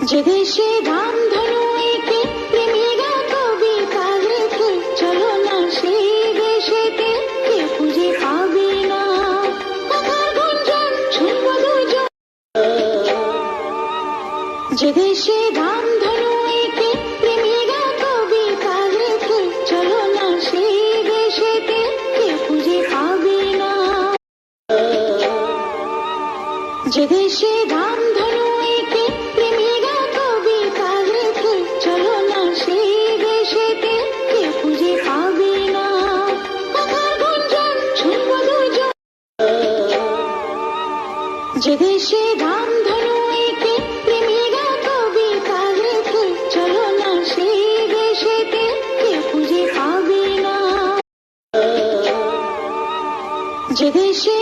যে দেশে রামধনু এঁকে প্রেমীরা কবিতা লেখে, চলো না সেই দেশেতে, কে খুঁজে পাবে না কথার গুঞ্জন শুনবো দুজন। যে দেশে রামধনু এঁকে প্রেমীরা কবিতা লেখে, চলো না সেই দেশেতে, কে খুঁজে পাবে না। যে দেশে রামধনু এঁকে প্রেমীরা কবিতা লেখে, চলো না সেই দেশেতে, কে খুঁজে পাবে না কথার গুঞ্জন শুনবো দুজন। যে দেশে রামধনু এঁকে প্রেমীরা কবিতা লেখে, চলো না সেই দেশেতে, কে খুঁজে পাবে না। যে দেশে